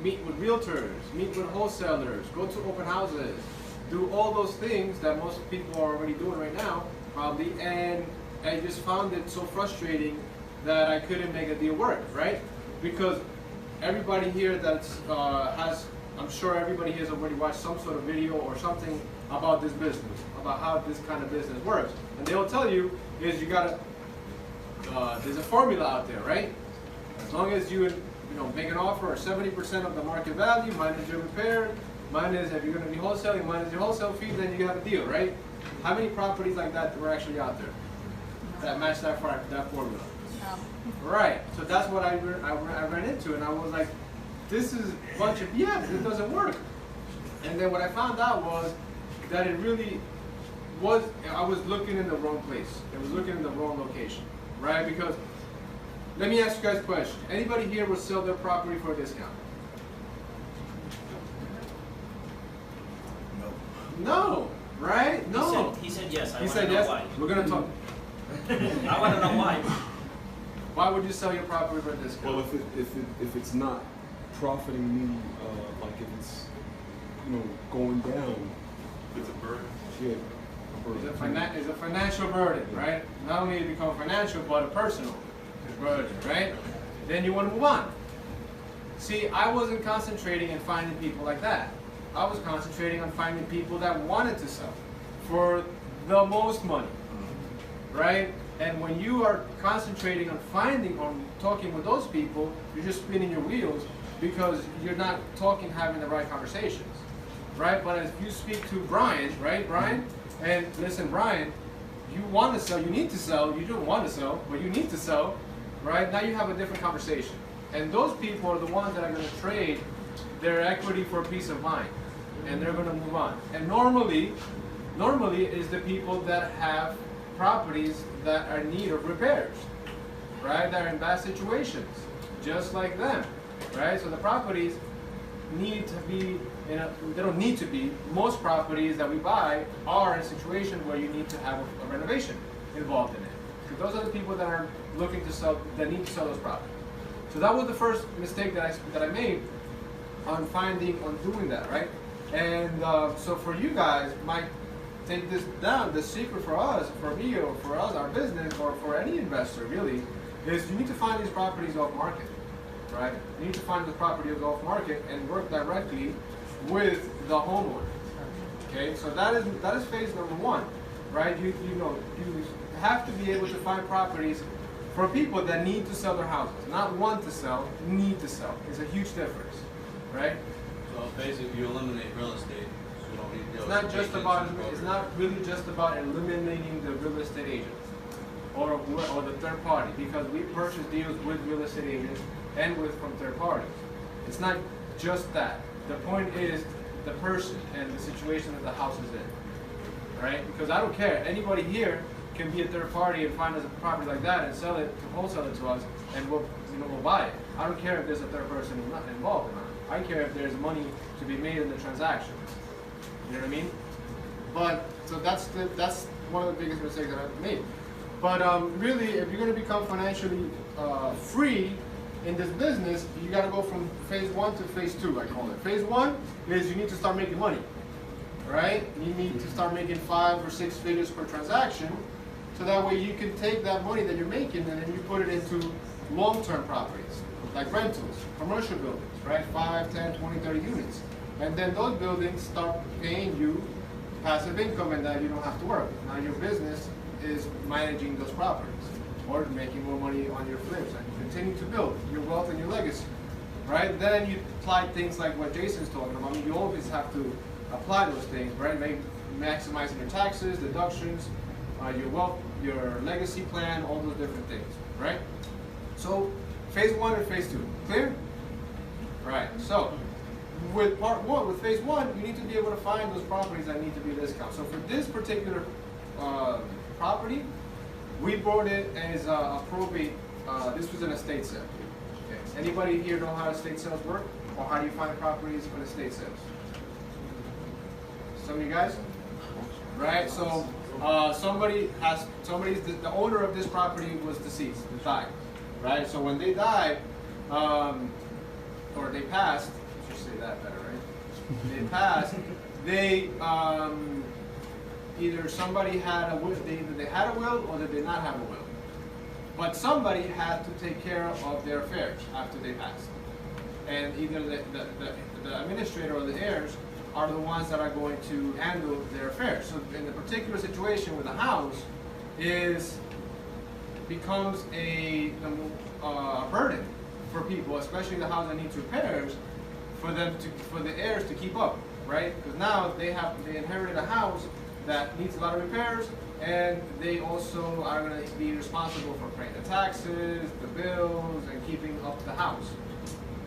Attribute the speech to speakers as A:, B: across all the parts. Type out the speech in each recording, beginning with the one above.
A: meet with realtors, meet with wholesalers, go to open houses, do all those things that most people are already doing right now, probably, and I just found it so frustrating that I couldn't make a deal work, right? Because everybody here I'm sure everybody here has already watched some sort of video or something about this business, about how this kind of business works. And they'll tell you is you gotta, there's a formula out there, right? As long as you make an offer of 70% of the market value, minus your repair, minus if you're gonna be wholesaling, minus your wholesale fee, then you have a deal, right? How many properties like that were actually out there that match that formula? Right, so that's what I ran into, and I was like, this is a bunch of BS, it doesn't work. And then what I found out was that it really was, I was looking in the wrong place. I was looking in the wrong location, right? Because, let me ask you guys a question. Anybody here will sell their property for a discount? No, right? No.
B: He said yes, I
A: he
B: want
A: said
B: to know
A: yes.
B: why.
A: We're going to talk.
B: I want to know why.
A: Why would you sell your property for a discount?
C: Well, if it's not profiting me, like if it's going down,
D: It's a burden.
C: yeah,
A: It's a financial burden, right? Not only it become financial, but a personal burden, right? Then you want to move on. See, I wasn't concentrating on finding people like that. I was concentrating on finding people that wanted to sell for the most money, right? And when you are concentrating on finding or talking with those people, you're just spinning your wheels because you're not having the right conversations, right? But if you speak to Brian, right, Brian? And listen, Brian, you want to sell, you need to sell, you don't want to sell, but you need to sell, right? Now you have a different conversation. And those people are the ones that are going to trade their equity for peace of mind. And they're going to move on. And normally is the people that have properties that are in need of repairs, right? That are in bad situations, just like them, right? So the properties need to be, they don't need to be, most properties that we buy are in a situation where you need to have a renovation involved in it. Because those are the people that are looking to sell, that need to sell those properties. So that was the first mistake that I made on doing that, right? And so for you guys, take this down. The secret for us, for me, or for us, our business, or for any investor really, is you need to find these properties off market, right? You need to find the properties off market and work directly with the homeowner. Okay, so that is phase number one, right? You have to be able to find properties for people that need to sell their houses, not want to sell, need to sell. It's a huge difference, right?
D: So basically, you eliminate real estate. So you don't need
A: It's not just about. It's not really just about eliminating the real estate agent or the third party, because we purchase deals with real estate agents and from third parties. It's not just that. The point is the person and the situation that the house is in, right? Because I don't care. Anybody here can be a third party and find us a property like that and sell it, to wholesale it to us, and we'll buy it. I don't care if there's a third person involved or not. I care if there's money to be made in the transaction. You know what I mean? But so that's one of the biggest mistakes that I've made. But really, if you're going to become financially free in this business, you got to go from phase 1 to phase 2. I call it. Phase 1 is you need to start making money, right? You need to start making 5 or 6 figures per transaction, so that way you can take that money that you're making and then you put it into long-term properties, like rentals, commercial buildings, right? 5, 10, 20, 30 units. And then those buildings start paying you passive income, and that you don't have to work. Now your business is managing those properties or making more money on your flips, and you continue to build your wealth and your legacy, right? Then you apply things like what Jason's talking about. I mean, you always have to apply those things, right? Maximizing your taxes, deductions, your wealth, your legacy plan, all those different things, right? So phase 1 and phase 2, clear? Right, so with part 1, with phase 1, you need to be able to find those properties that need to be discounted. So for this particular property, we bought it as a probate, this was an estate sale. Okay. Anybody here know how estate sales work? Or how do you find properties for estate sales? Some of you guys? Right, so the owner of this property was deceased, died, right? So when they died, or they passed, say that better, right? They passed. They either somebody had a will, either they had a will or they did not have a will. But somebody had to take care of their affairs after they passed. And either the administrator or the heirs are the ones that are going to handle their affairs. So in the particular situation with the house becomes a burden for people, especially the house that needs repairs, for the heirs to keep up, right? Because now they inherited a house that needs a lot of repairs, and they also are going to be responsible for paying the taxes, the bills, and keeping up the house,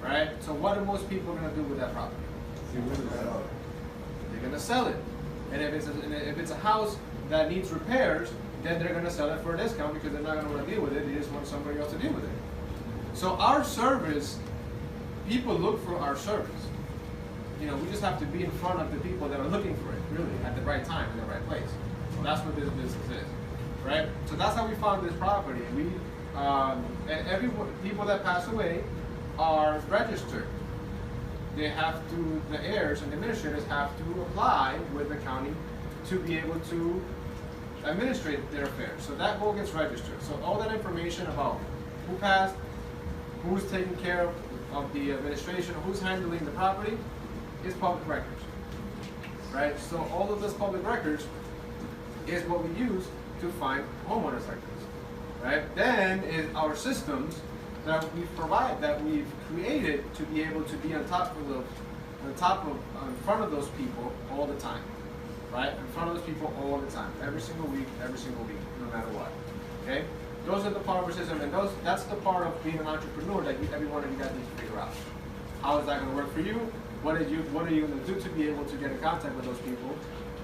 A: right? So what are most people going to do with that property? They're going to sell it. And if it's a house that needs repairs, then they're going to sell it for a discount because they're not going to want to deal with it. They just want somebody else to deal with it. So our service, people look for our service. You know, we just have to be in front of the people that are looking for it, really, at the right time, in the right place. So that's what this business is, right? So that's how we found this property. And people that pass away are registered. They have to, the heirs and the administrators have to apply with the county to be able to administrate their affairs. So that all gets registered. So all that information about who passed, who's taking care of the administration, who's handling the property, is public records, right? So all of those public records is what we use to find homeowners like this, right? Then is our systems that we provide, that we've created to be able to be on in front of those people all the time, right? In front of those people all the time, every single week, no matter what. Okay? Those are the part of our system, and that's the part of being an entrepreneur that every one of you guys need to figure out. How is that going to work for you? What are you going to do to be able to get in contact with those people,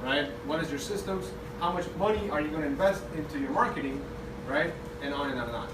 A: right? What is your systems? How much money are you going to invest into your marketing, right? And on and on and on.